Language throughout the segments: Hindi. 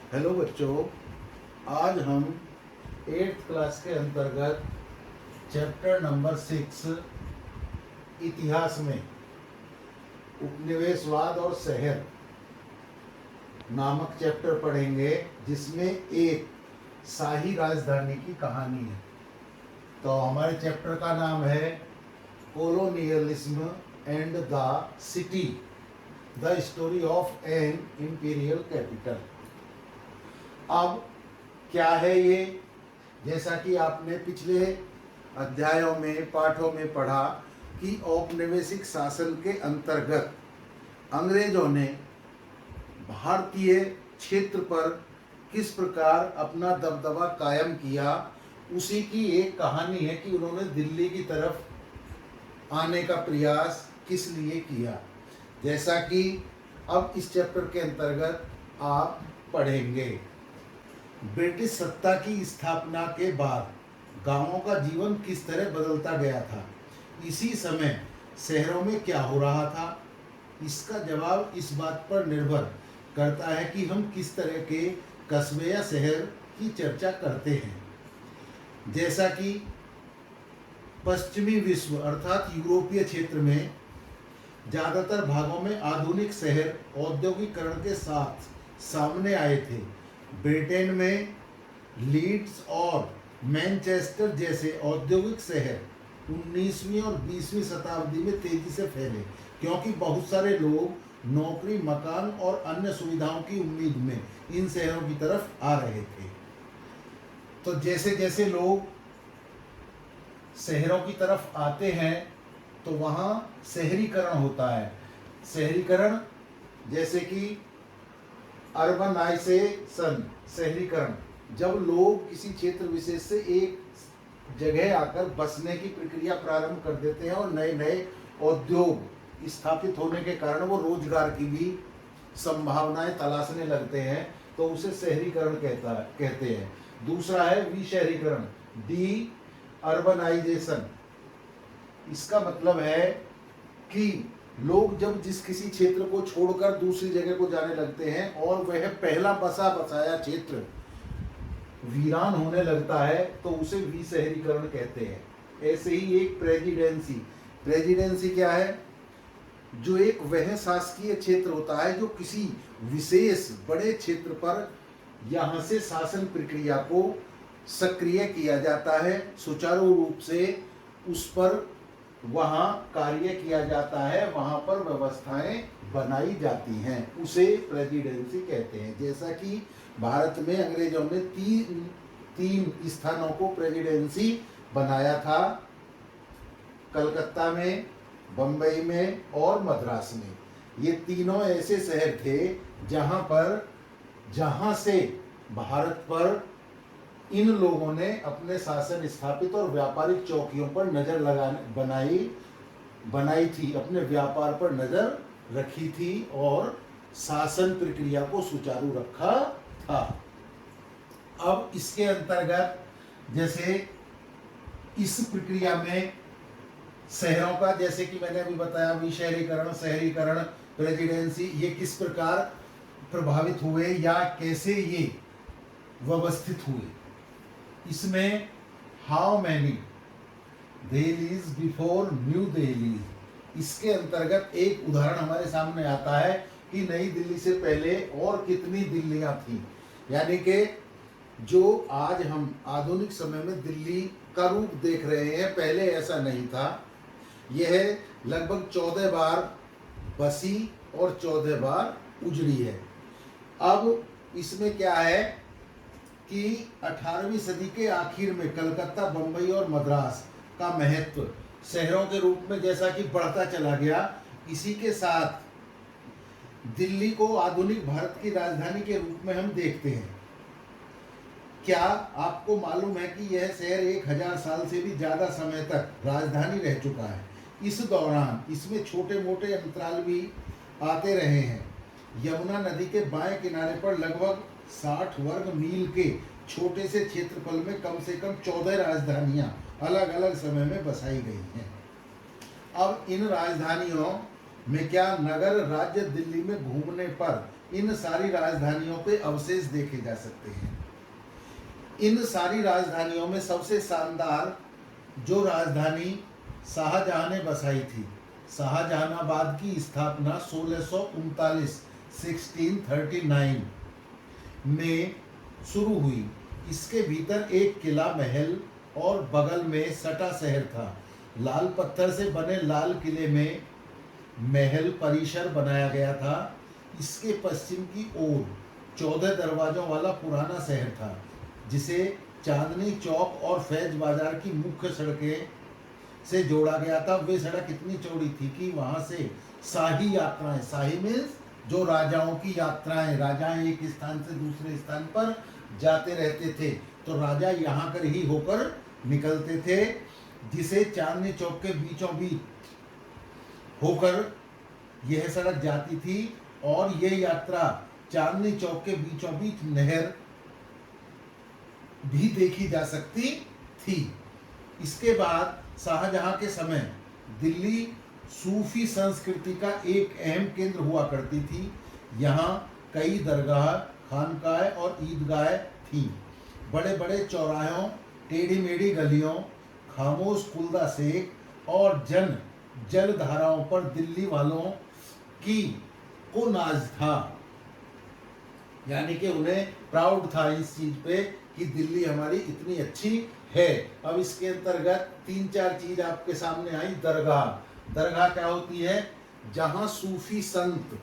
हेलो बच्चों, आज हम 8th क्लास के अंतर्गत चैप्टर नंबर 6 इतिहास में उपनिवेशवाद और शहर नामक चैप्टर पढ़ेंगे, जिसमें एक शाही राजधानी की कहानी है। तो हमारे चैप्टर का नाम है colonialism and the city, the story of an imperial capital. अब क्या है ये? जैसा कि आपने पिछले अध्यायों में पाठों में पढ़ा कि औपनिवेशिक शासन के अंतर्गत अंग्रेजों ने भारतीय क्षेत्र पर किस प्रकार अपना दबदबा कायम किया, उसी की एक कहानी है कि उन्होंने दिल्ली की तरफ आने का प्रयास किस लिए किया। जैसा कि अब इस चैप्टर के अंतर्गत आप पढ़ेंगे। ब्रिटिश सत्ता की स्थापना के बाद गांवों का जीवन किस तरह बदलता गया था, इसी समय शहरों में क्या हो रहा था, इसका जवाब इस बात पर निर्भर करता है कि हम किस तरह के कस्बे या शहर की चर्चा करते हैं। जैसा कि पश्चिमी विश्व अर्थात यूरोपीय क्षेत्र में ज़्यादातर भागों में आधुनिक शहर औद्योगिकरण के साथ सामने आए थे। ब्रिटेन में लीड्स और मैनचेस्टर जैसे औद्योगिक शहर 19वीं और 20वीं शताब्दी में तेजी से फैले, क्योंकि बहुत सारे लोग नौकरी, मकान और अन्य सुविधाओं की उम्मीद में इन शहरों की तरफ आ रहे थे। तो जैसे जैसे लोग शहरों की तरफ आते हैं तो वहाँ शहरीकरण होता है। शहरीकरण जैसे कि अर्बनाइजेशन, शहरीकरण, जब लोग किसी क्षेत्र विशेष से एक जगह आकर बसने की प्रक्रिया प्रारंभ कर देते हैं और नए नए उद्योग स्थापित होने के कारण वो रोजगार की भी संभावनाएं तलाशने लगते हैं, तो उसे शहरीकरण कहते हैं। दूसरा है विशहरीकरण, डी अर्बनाइजेशन। इसका मतलब है कि लोग जब किसी क्षेत्र को छोड़कर दूसरी जगह को जाने लगते हैं और वह पहला बसा बसाया क्षेत्र वीरान होने लगता है, तो उसे विशहरीकरण कहते हैं। ऐसे ही एक प्रेसिडेंसी क्या है? जो एक वह शासकीय क्षेत्र होता है जो किसी विशेष बड़े क्षेत्र पर यहाँ से शासन प्रक्रिया को सक्रिय किया जाता है, सुचारू रूप से उस पर वहाँ कार्य किया जाता है, वहाँ पर व्यवस्थाएं बनाई जाती हैं, उसे प्रेसिडेंसी कहते हैं। जैसा कि भारत में अंग्रेजों ने तीन स्थानों को प्रेसिडेंसी बनाया था, कलकत्ता में, बम्बई में और मद्रास में। ये तीनों ऐसे शहर थे जहाँ से भारत पर इन लोगों ने अपने शासन स्थापित और व्यापारिक चौकियों पर नजर बनाई थी, अपने व्यापार पर नजर रखी थी और शासन प्रक्रिया को सुचारू रखा था। अब इसके अंतर्गत जैसे इस प्रक्रिया में शहरों का, जैसे कि मैंने अभी बताया, विशहरीकरण, शहरीकरण, प्रेसिडेंसी, ये किस प्रकार प्रभावित हुए या कैसे ये व्यवस्थित हुए। इसमें how many Delhi's before new Delhi, इसके अंतर्गत एक उदाहरण हमारे सामने आता है कि नई दिल्ली से पहले और कितनी दिल्लियां थी। यानी कि जो आज हम आधुनिक समय में दिल्ली का रूप देख रहे हैं, पहले ऐसा नहीं था। यह लगभग 14 बार बसी और 14 बार उजड़ी है। अब इसमें क्या है कि 18वीं सदी के आखिर में कलकत्ता, बम्बई और मद्रास का महत्व शहरों के रूप में जैसा कि बढ़ता चला गया, इसी के साथ दिल्ली को आधुनिक भारत की राजधानी के रूप में हम देखते हैं। क्या आपको मालूम है कि यह शहर 1000 साल से भी ज़्यादा समय तक राजधानी रह चुका है? इस दौरान इसमें छोटे मोटे अंतराल भी आते रहे हैं। यमुना नदी के बाएं किनारे पर लगभग 60 वर्ग मील के छोटे से क्षेत्रफल में कम से कम 14 राजधानियां अलग अलग समय में बसाई गई हैं। अब इन राजधानियों में क्या नगर राज्य दिल्ली में घूमने पर इन सारी राजधानियों पे अवशेष देखे जा सकते हैं। इन सारी राजधानियों में सबसे शानदार जो राजधानी शाहजहां ने बसाई थी, शाहजहानाबाद की स्थापना 1639 1639 में शुरू हुई। इसके भीतर एक किला महल और बगल में सटा शहर था। लाल पत्थर से बने लाल किले में महल परिसर बनाया गया था। इसके पश्चिम की ओर 14 दरवाजों वाला पुराना शहर था, जिसे चांदनी चौक और फैज बाजार की मुख्य सड़कें से जोड़ा गया था। वे सड़क इतनी चौड़ी थी कि वहां से शाही यात्राएं, शाही मीन्स जो राजाओं की यात्राएं, राजा एक स्थान से दूसरे स्थान पर जाते रहते थे, तो राजा यहाँ कर ही होकर निकलते थे, जिसे चांदनी चौक के बीचों बीच होकर यह सड़क जाती थी। और यह यात्रा चांदनी चौक के बीचों बीच नहर भी देखी जा सकती थी। इसके बाद शाहजहां के समय दिल्ली सूफी संस्कृति का एक अहम केंद्र हुआ करती थी। यहाँ कई दरगाह, खानकाएं और ईदगाहें थीं। बड़े बड़े चौराहों, टेढ़ी मेढ़ी गलियों, खामोश कुलदा शेख और जलधाराओं पर दिल्ली वालों की को नाज था, यानी कि उन्हें प्राउड था इस चीज पे कि दिल्ली हमारी इतनी अच्छी है। अब इसके अंतर्गत 3-4 चीज आपके सामने आई। दरगाह क्या होती है? जहां सूफी संत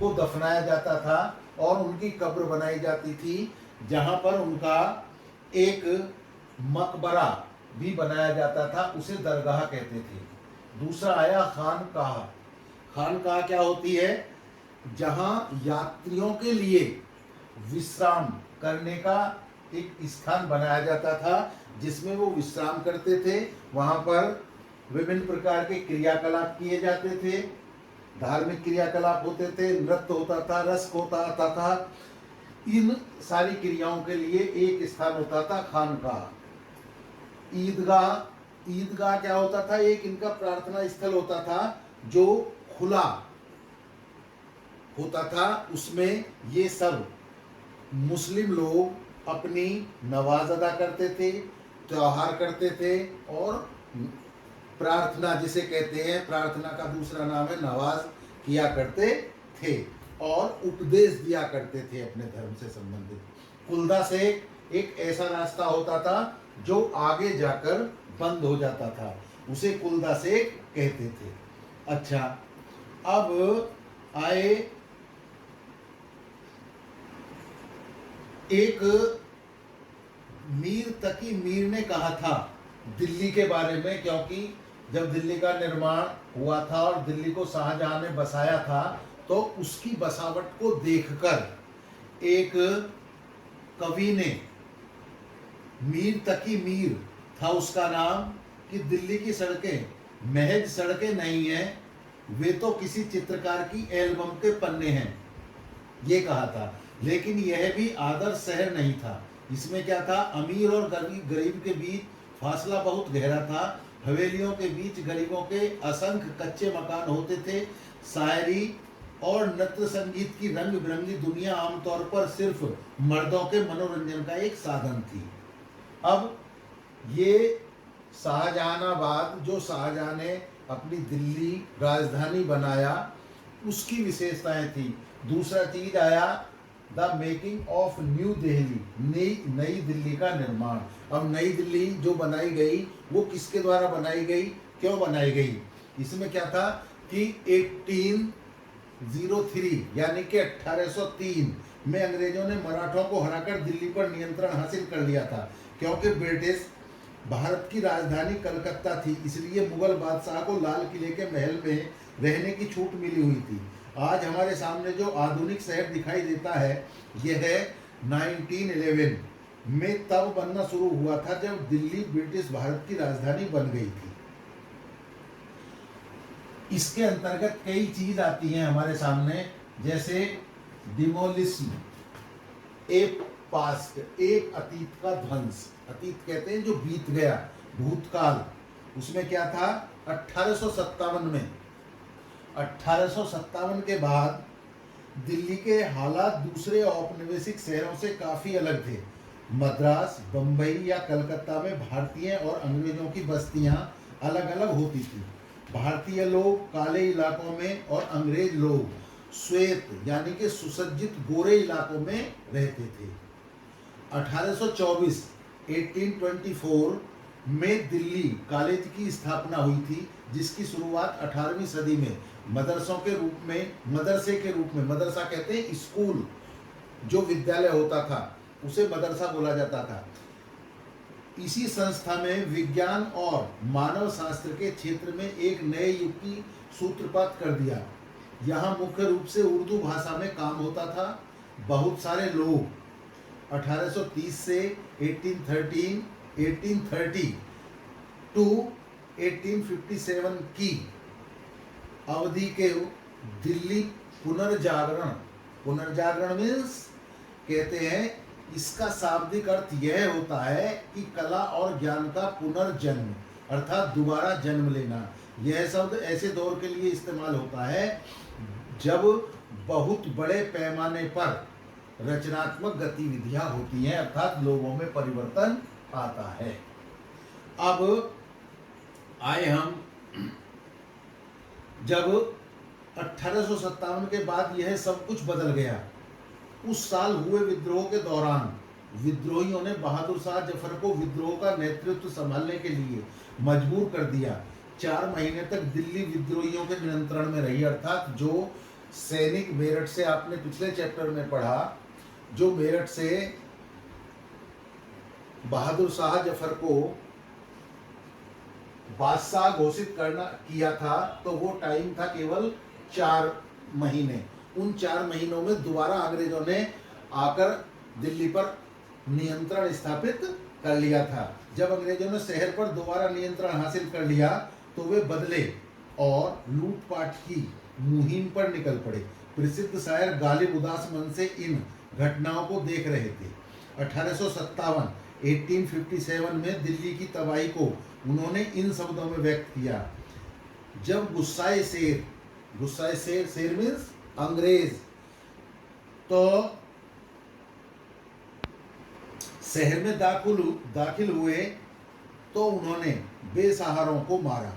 को दफनाया जाता था और उनकी कब्र बनाई जाती थी, जहां पर उनका एक मकबरा भी बनाया जाता था, उसे दरगाह कहते थे। दूसरा आया खानकाह। खानकाह क्या होती है? जहां यात्रियों के लिए विश्राम करने का एक स्थान बनाया जाता था, जिसमें वो विश्राम करते थे। वहां पर विभिन्न प्रकार के क्रियाकलाप किए जाते थे, धार्मिक क्रियाकलाप होते थे, नृत्य होता था, रस होता था। इन सारी क्रियाओं के लिए एक स्थान होता था खानकाह। ईदगाह क्या होता था? एक इनका प्रार्थना स्थल होता था जो खुला होता था। उसमें ये सब मुस्लिम लोग अपनी नमाज अदा करते थे, त्योहार करते थे और प्रार्थना जिसे कहते हैं, प्रार्थना का दूसरा नाम है नमाज, किया करते थे और उपदेश दिया करते थे अपने धर्म से संबंधित। कुलदा से एक ऐसा रास्ता होता था जो आगे जाकर बंद हो जाता था, उसे कुलदा से कहते थे। अच्छा, अब आए एक मीर तकी मीर ने कहा था दिल्ली के बारे में, क्योंकि जब दिल्ली का निर्माण हुआ था और दिल्ली को शाहजहां ने बसाया था, तो उसकी बसावट को देखकर एक कवि ने, मीर तकी मीर था उसका नाम, कि दिल्ली की सड़कें महज सड़कें नहीं हैं, वे तो किसी चित्रकार की एल्बम के पन्ने हैं, ये कहा था। लेकिन यह भी आदर्श शहर नहीं था। इसमें क्या था? अमीर और गरीब के बीच फासला बहुत गहरा था। हवेलियों के बीच गरीबों के असंख्य कच्चे मकान होते थे। शायरी और नृत्य संगीत की रंग बिरंगी दुनिया आमतौर पर सिर्फ मर्दों के मनोरंजन का एक साधन थी। अब ये शाहजहानाबाद जो शाहजहां ने अपनी दिल्ली राजधानी बनाया, उसकी विशेषताएं थी। दूसरा चीज आया the making of new Delhi, नई दिल्ली का निर्माण। अब नई दिल्ली जो बनाई गई वो किसके द्वारा बनाई गई, क्यों बनाई गई? इसमें क्या था कि 1803 यानी कि 1803 में अंग्रेजों ने मराठों को हराकर दिल्ली पर नियंत्रण हासिल कर लिया था। क्योंकि ब्रिटिश भारत की राजधानी कलकत्ता थी, इसलिए मुगल बादशाह को लाल किले के महल में रहने की छूट मिली हुई थी। आज हमारे सामने जो आधुनिक शहर दिखाई देता है, यह है 1911 में तब बनना शुरू हुआ था जब दिल्ली ब्रिटिश भारत की राजधानी बन गई थी। इसके अंतर्गत कई चीज आती हैं हमारे सामने, जैसे डिमोलिशन, एक पास्ट, एक अतीत का ध्वंस। अतीत कहते हैं जो बीत गया, भूतकाल। उसमें क्या था? 1857 में 1857 के बाद दिल्ली के हालात दूसरे औपनिवेशिक शहरों से काफ़ी अलग थे। मद्रास, बम्बई या कलकत्ता में भारतीय और अंग्रेजों की बस्तियां अलग अलग होती थी। भारतीय लोग काले इलाकों में और अंग्रेज लोग श्वेत यानी कि सुसज्जित गोरे इलाकों में रहते थे। 1824 1824 में दिल्ली कॉलेज की स्थापना हुई थी, जिसकी शुरुआत 18वीं सदी में मदरसे के रूप में, मदरसा कहते हैं स्कूल, जो विद्यालय होता था उसे मदरसा बोला जाता था। इसी संस्था में विज्ञान और मानव शास्त्र के क्षेत्र में एक नए युग की सूत्रपात कर दिया। यहाँ मुख्य रूप से उर्दू भाषा में काम होता था। बहुत सारे लोग 1830 से 1830 टू 1857 की अवधि के दिल्ली पुनर्जागरण मीन्स कहते हैं, इसका शाब्दिक अर्थ यह होता है कि कला और ज्ञान का पुनर्जन्म अर्थात दोबारा जन्म लेना। यह शब्द ऐसे दौर के लिए इस्तेमाल होता है जब बहुत बड़े पैमाने पर रचनात्मक गतिविधियां होती हैं, अर्थात लोगों में परिवर्तन आता है। अब आए हम जब 1857 के बाद यह सब कुछ बदल गया। उस साल हुए विद्रोह के दौरान विद्रोहियों ने बहादुर शाह जफर को विद्रोह का नेतृत्व संभालने के लिए मजबूर कर दिया। 4 महीने तक दिल्ली विद्रोहियों के नियंत्रण में रही, अर्थात जो सैनिक मेरठ से, आपने पिछले चैप्टर में पढ़ा, जो मेरठ से बहादुर शाह जफर को बादशाह घोषित किया था, तो वो टाइम था केवल 4 महीने। उन 4 महीनों में दोबारा अंग्रेजों ने आकर दिल्ली पर नियंत्रण स्थापित कर लिया था। जब अंग्रेजों ने शहर पर दोबारा नियंत्रण हासिल कर लिया तो वे बदले और लूटपाट की मुहिम पर निकल पड़े। प्रसिद्ध शायर गालिब उदास मन से इन घटनाओं को देख रहे थे। 1857 में दिल्ली की तबाही को उन्होंने इन शब्दों में व्यक्त किया, जब गुस्साए शेर मीन्स अंग्रेज तो शहर में दाखिल हुए तो उन्होंने बेसहारों को मारा,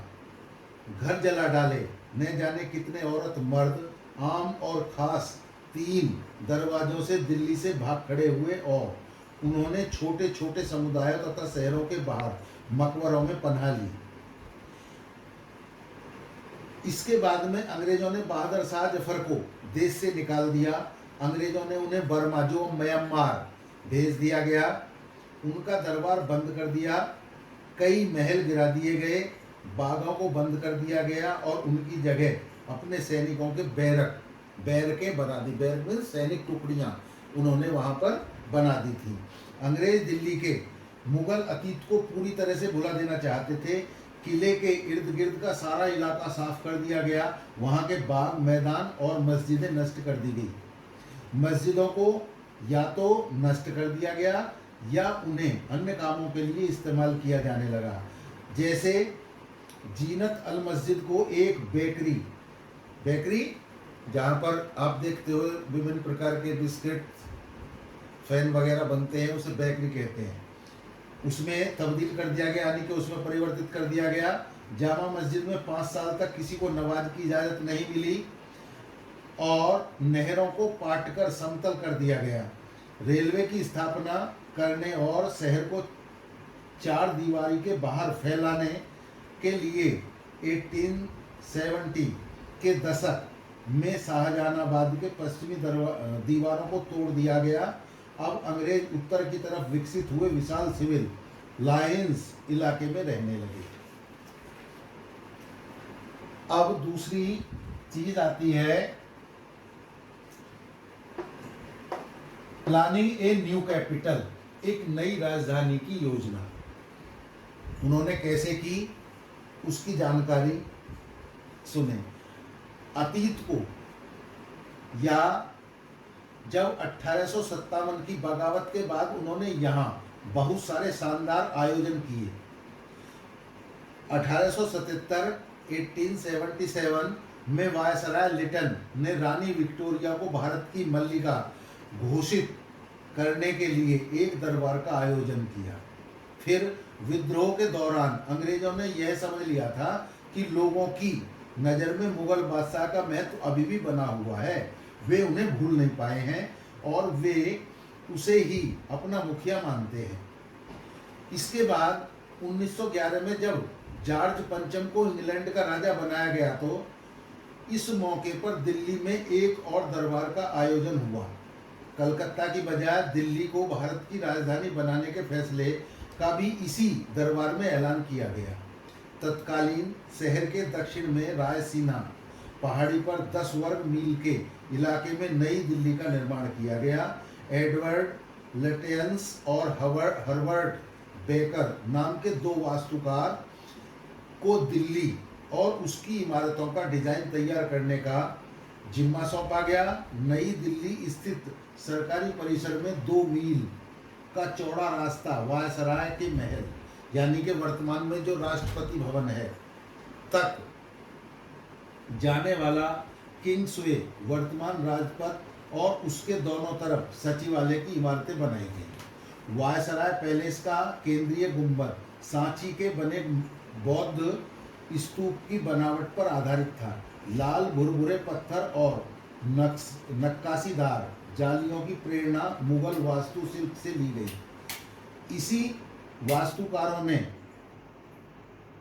घर जला डाले। न जाने कितने औरत मर्द आम और खास 3 दरवाजों से दिल्ली से भाग खड़े हुए और उन्होंने छोटे छोटे समुदायों तथा शहरों के बाहर मकबरों में पनाह ली। इसके बाद में अंग्रेजों ने बहादुर शाह जफर को देश से निकाल दिया। अंग्रेजों ने उन्हें बर्मा, जो म्यांमार, भेज दिया गया। उनका दरबार बंद कर दिया, कई महल गिरा दिए गए, बागों को बंद कर दिया गया और उनकी जगह अपने सैनिकों के बैरकें बना दी। बैरक में सैनिक टुकड़ियां उन्होंने वहां पर बना दी थी। अंग्रेज दिल्ली के मुगल अतीत को पूरी तरह से भुला देना चाहते थे। किले के इर्द गिर्द का सारा इलाका साफ कर दिया गया। वहाँ के बाग, मैदान और मस्जिदें नष्ट कर दी गई। मस्जिदों को या तो नष्ट कर दिया गया या उन्हें अन्य कामों के लिए इस्तेमाल किया जाने लगा। जैसे जीनत अल मस्जिद को एक बेकरी जहाँ पर आप देखते हो विभिन्न प्रकार के बिस्किट, फैन वगैरह बनते हैं, उसे बेकरी कहते हैं, उसमें तब्दील कर दिया गया, यानी कि उसमें परिवर्तित कर दिया गया। जामा मस्जिद में 5 साल तक किसी को नमाज की इजाज़त नहीं मिली और नहरों को पाटकर समतल कर दिया गया। रेलवे की स्थापना करने और शहर को 4 दीवारी के बाहर फैलाने के लिए 1870 के दशक में शाहजहानाबाद के पश्चिमी दीवारों को तोड़ दिया गया। अब अंग्रेज उत्तर की तरफ विकसित हुए विशाल सिविल लाइंस इलाके में रहने लगे। अब दूसरी चीज आती है प्लानिंग ए न्यू कैपिटल, एक नई राजधानी की योजना। उन्होंने कैसे की उसकी जानकारी सुने। अतीत को या जब 1857 की बगावत के बाद उन्होंने यहाँ बहुत सारे शानदार आयोजन किए। 1877 में वायसराय लिटन ने रानी विक्टोरिया को भारत की मल्लिका घोषित करने के लिए एक दरबार का आयोजन किया। फिर विद्रोह के दौरान अंग्रेजों ने यह समझ लिया था कि लोगों की नज़र में मुगल बादशाह का महत्व अभी भी बना हुआ है, वे उन्हें भूल नहीं पाए हैं और वे उसे ही अपना मुखिया मानते हैं। इसके बाद 1911 में जब जॉर्ज पंचम को इंग्लैंड का राजा बनाया गया तो इस मौके पर दिल्ली में एक और दरबार का आयोजन हुआ। कलकत्ता की बजाय दिल्ली को भारत की राजधानी बनाने के फैसले का भी इसी दरबार में ऐलान किया गया। तत्कालीन शहर के दक्षिण में रायसीना पहाड़ी पर 10 वर्ग मील के इलाके में नई दिल्ली का निर्माण किया गया। एडवर्ड लटेंस और हर्बर्ट बेकर नाम के 2 वास्तुकार को दिल्ली और उसकी इमारतों का डिजाइन तैयार करने का जिम्मा सौंपा गया। नई दिल्ली स्थित सरकारी परिसर में 2 मील का चौड़ा रास्ता वायसराय के महल, यानी कि वर्तमान में जो राष्ट्रपति भवन है, तक जाने वाला किंग्सवे वर्तमान राजपथ और उसके दोनों तरफ सचिवालय की इमारतें बनाई गई। वायसराय पैलेस का केंद्रीय गुंबद सांची के बने बौद्ध स्तूप की बनावट पर आधारित था। लाल भुरभुरे पत्थर और नक्काशीदार जालियों की प्रेरणा मुगल वास्तुशिल्प से ली गई। इसी वास्तुकारों ने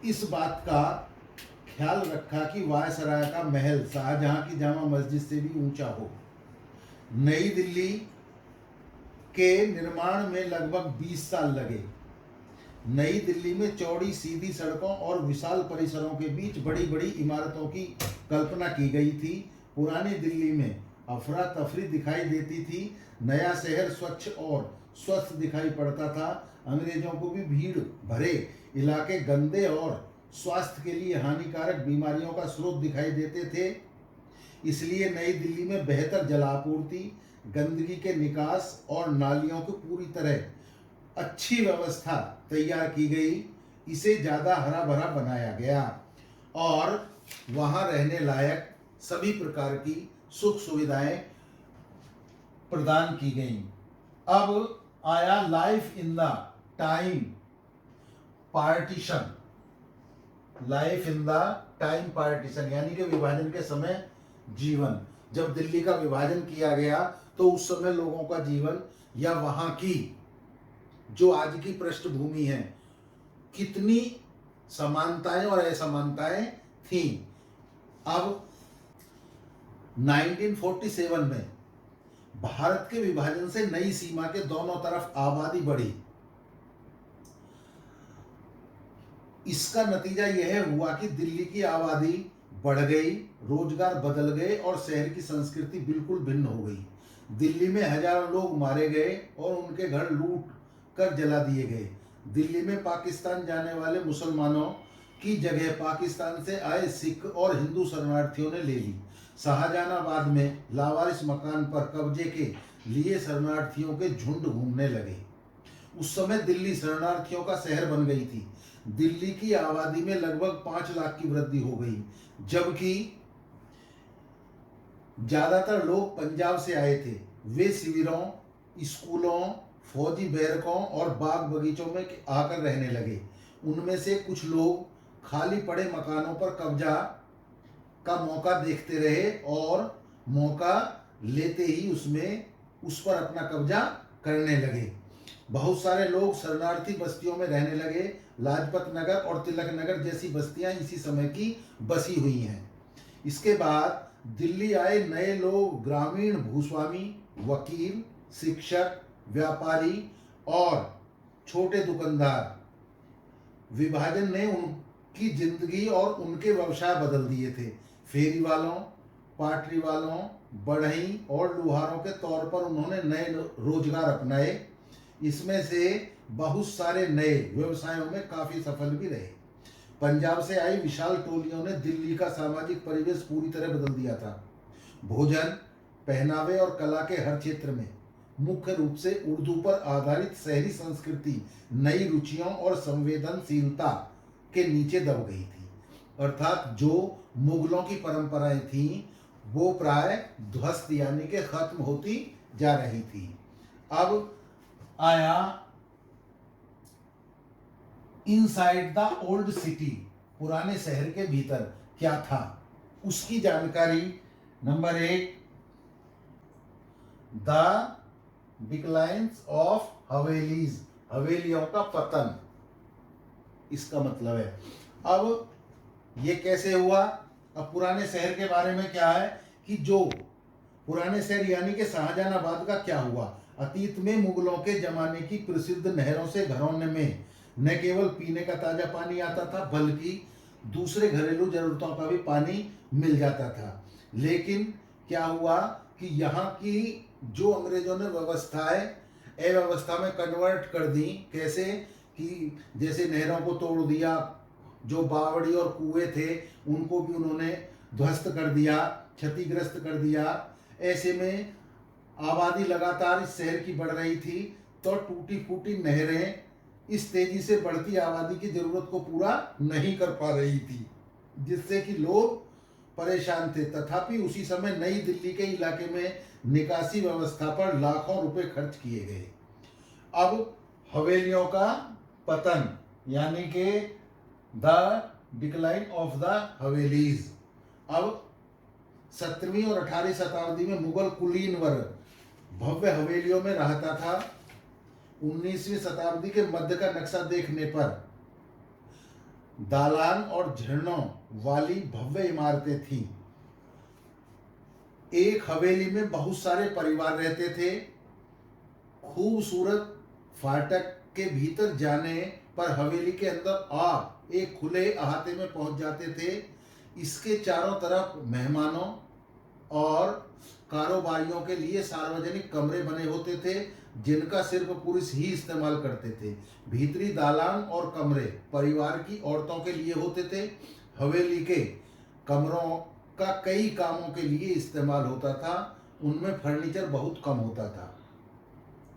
इस बात का ख्याल रखा कि वायसराय का महल शाहजहां की जामा मस्जिद से भी ऊंचा हो। नई दिल्ली के निर्माण में लगभग 20 साल लगे। नई दिल्ली में चौड़ी सीधी सड़कों और विशाल परिसरों के बीच बड़ी बड़ी इमारतों की कल्पना की गई थी। पुरानी दिल्ली में अफरा तफरी दिखाई देती थी। नया शहर स्वच्छ और स्वस्थ दिखाई पड़ता था। अंग्रेजों को भी भीड़ भरे इलाके गंदे और स्वास्थ्य के लिए हानिकारक बीमारियों का स्रोत दिखाई देते थे। इसलिए नई दिल्ली में बेहतर जलापूर्ति, गंदगी के निकास और नालियों की पूरी तरह अच्छी व्यवस्था तैयार की गई। इसे ज़्यादा हरा भरा बनाया गया और वहाँ रहने लायक सभी प्रकार की सुख सुविधाएं प्रदान की गईं। अब आया life in the time partition. Life in the time partition यानी कि विभाजन के समय जीवन। जब दिल्ली का विभाजन किया गया तो उस समय लोगों का जीवन या वहाँ की जो आज की पृष्ठभूमि है, कितनी समानताएं और असमानताएं थीं। अब 1947 में भारत के विभाजन से नई सीमा के दोनों तरफ आबादी बढ़ी। इसका नतीजा यह हुआ कि दिल्ली की आबादी बढ़ गई, रोजगार बदल गए और शहर की संस्कृति बिल्कुल भिन्न हो गई। दिल्ली में हजारों लोग मारे गए और उनके घर लूट कर जला दिए गए। दिल्ली में पाकिस्तान जाने वाले मुसलमानों की जगह पाकिस्तान से आए सिख और हिंदू शरणार्थियों ने ले ली। शाहजहानाबाद में लावारिस मकान पर कब्जे के लिए शरणार्थियों के झुंड घूमने लगे। उस समय दिल्ली शरणार्थियों का शहर बन गई थी। दिल्ली की आबादी में लगभग 5 लाख की वृद्धि हो गई, जबकि ज्यादातर लोग पंजाब से आए थे। वे शिविरों, स्कूलों, फौजी बैरकों और बाग बगीचों में आकर रहने लगे। उनमें से कुछ लोग खाली पड़े मकानों पर कब्जा का मौका देखते रहे और मौका लेते ही उस पर अपना कब्जा करने लगे। बहुत सारे लोग शरणार्थी बस्तियों में रहने लगे। लाजपत नगर और तिलक नगर जैसी बस्तियां इसी समय की बसी हुई हैं। इसके बाद दिल्ली आए नए लोग ग्रामीण भूस्वामी, वकील, शिक्षक, व्यापारी और छोटे दुकानदार। विभाजन ने उनकी जिंदगी और उनके व्यवसाय बदल दिए थे। फेरी वालों, पाटरी वालों, बढ़ई और लुहारों के तौर पर उन्होंने नए रोजगार अपनाए। इसमें से बहुत सारे नए व्यवसायों में काफी सफल भी रहे। पंजाब से आई विशाल टोलियों ने दिल्ली का सामाजिक परिवेश पूरी तरह बदल दिया था। भोजन, पहनावे और कला के हर क्षेत्र में मुख्य रूप से उर्दू पर आधारित शहरी संस्कृति नई रुचियों और संवेदनशीलता के नीचे दब गई थी। अर्थात जो मुगलों की परंपराएं थीं वो प्राय ध्वस्त यानी कि खत्म होती जा रही थी। अब आया इनसाइड द ओल्ड सिटी, पुराने शहर के भीतर क्या था उसकी जानकारी। Number 1, the declines of havelis, हवेलियों का पतन, इसका मतलब है। अब ये कैसे हुआ? अब पुराने शहर के बारे में क्या है कि जो पुराने शहर यानी कि शाहजहानाबाद का क्या हुआ, अतीत में मुगलों के जमाने की प्रसिद्ध नहरों से घरों में न केवल पीने का ताजा पानी आता था बल्कि दूसरे घरेलू जरूरतों का भी पानी मिल जाता था। लेकिन क्या हुआ कि यहाँ की जो अंग्रेजों ने व्यवस्थाएं अव्यवस्था में कन्वर्ट कर दी। कैसे कि जैसे नहरों को तोड़ दिया, जो बावड़ी और कुएं थे उनको भी उन्होंने ध्वस्त कर दिया, क्षतिग्रस्त कर दिया। ऐसे में आबादी लगातार इस शहर की बढ़ रही थी, तो टूटी फूटी नहरें इस तेजी से बढ़ती आबादी की जरूरत को पूरा नहीं कर पा रही थी, जिससे कि लोग परेशान थे। तथापि उसी समय नई दिल्ली के इलाके में निकासी व्यवस्था पर लाखों रुपए खर्च किए गए। अब हवेलियों का पतन यानी कि the decline of the havelis. अब 17वीं और 18वीं शताब्दी में मुगल कुलीन वर्ग भव्य हवेलियों में रहता था। 19वीं शताब्दी के मध्य का नक्शा देखने पर दालान और झरनों वाली भव्य इमारतें थीं। एक हवेली में बहुत सारे परिवार रहते थे। खूबसूरत फाटक के भीतर जाने पर हवेली के अंदर आप एक खुले अहाते में पहुंच जाते थे। इसके चारों तरफ मेहमानों और कारोबारियों के लिए सार्वजनिक कमरे बने होते थे, जिनका सिर्फ पुरुष ही इस्तेमाल करते थे। भीतरी दालान और कमरे परिवार की औरतों के लिए होते थे। हवेली के कमरों का कई कामों के लिए इस्तेमाल होता था। उनमें फर्नीचर बहुत कम होता था।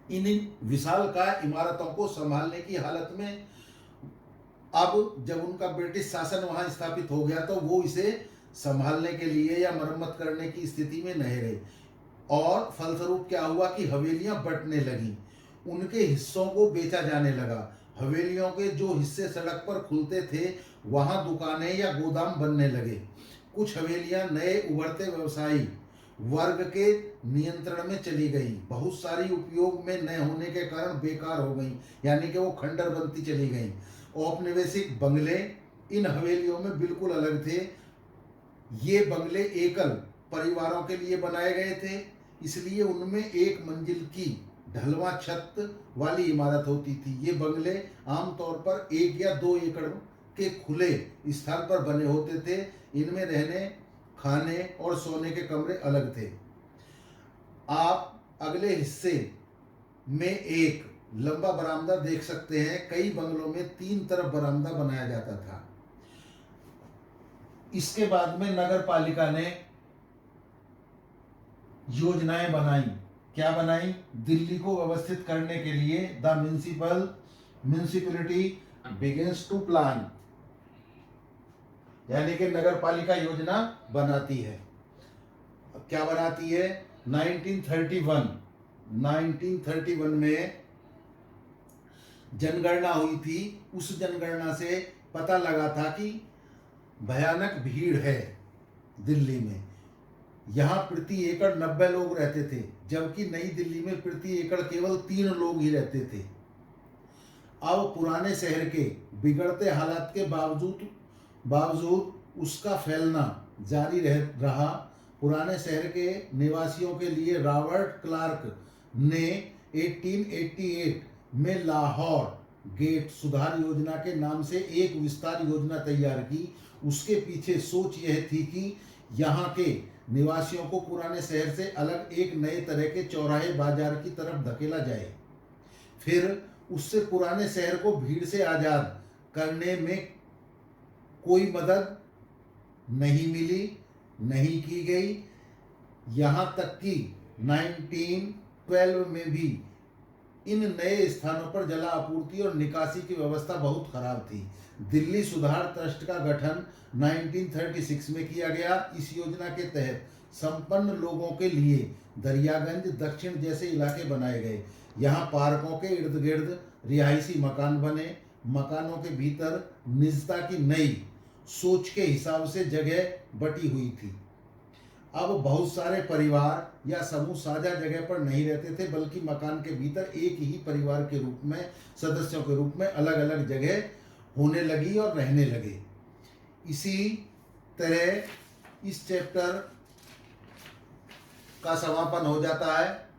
इन विशालकाय इमारतों को संभालने की हालत में अब जब उनका ब्रिटिश शासन वहां स्थापित हो गया तो वो इसे संभालने के लिए या मरम्मत करने की स्थिति में नहीं रहे, और फलस्वरूप क्या हुआ कि हवेलियां बंटने लगी, उनके हिस्सों को बेचा जाने लगा। हवेलियों के जो हिस्से सड़क पर खुलते थे वहां दुकानें या गोदाम बनने लगे। कुछ हवेलियां नए उभरते व्यवसायी वर्ग के नियंत्रण में चली गई। बहुत सारी उपयोग में न होने के कारण बेकार हो गई, यानी कि वो खंडर बनती चली गई। औपनिवेशिक बंगले इन हवेलियों में बिल्कुल अलग थे। ये बंगले एकल परिवारों के लिए बनाए गए थे, इसलिए उनमें एक मंजिल की ढलवा छत वाली इमारत होती थी। ये बंगले आमतौर पर 1 या 2 एकड़ के खुले स्थान पर बने होते थे। इनमें रहने, खाने और सोने के कमरे अलग थे। आप अगले हिस्से में एक लंबा बरामदा देख सकते हैं। कई बंगलों में 3 तरफ बरामदा बनाया जाता था। इसके बाद में नगर पालिका ने योजनाएं बनाई। क्या बनाई? दिल्ली को व्यवस्थित करने के लिए the municipality begins to plan, यानी कि नगर पालिका योजना बनाती है। क्या बनाती है? 1931 में जनगणना हुई थी। उस जनगणना से पता लगा था कि भयानक भीड़ है दिल्ली में। यहाँ प्रति एकड़ 90 लोग रहते थे, जबकि नई दिल्ली में प्रति एकड़ केवल 3 लोग ही रहते थे। अब पुराने शहर के बिगड़ते हालात के बावजूद उसका फैलना जारी रहा। पुराने शहर के निवासियों के लिए रॉबर्ट क्लार्क ने 1888 में लाहौर गेट सुधार योजना के नाम से एक विस्तार योजना तैयार की। उसके पीछे सोच यह थी कि यहाँ के निवासियों को पुराने शहर से अलग एक नए तरह के चौराहे बाजार की तरफ धकेला जाए। फिर उससे पुराने शहर को भीड़ से आज़ाद करने में कोई मदद नहीं मिली, नहीं की गई। यहाँ तक कि 1912 में भी इन नए स्थानों पर जलापूर्ति और निकासी की व्यवस्था बहुत खराब थी। दिल्ली सुधार ट्रस्ट का गठन 1936 में किया गया। इस योजना के तहत संपन्न लोगों के लिए दरियागंज दक्षिण जैसे इलाके बनाए गए। यहाँ पार्कों के इर्द गिर्द रिहायशी मकान बने। मकानों के भीतर निजता की नई सोच के हिसाब से जगह बटी हुई थी। अब बहुत सारे परिवार या समूह साझा जगह पर नहीं रहते थे, बल्कि मकान के भीतर एक ही परिवार के रूप में सदस्यों के रूप में अलग अलग जगह होने लगी और रहने लगे। इसी तरह इस चैप्टर का समापन हो जाता है।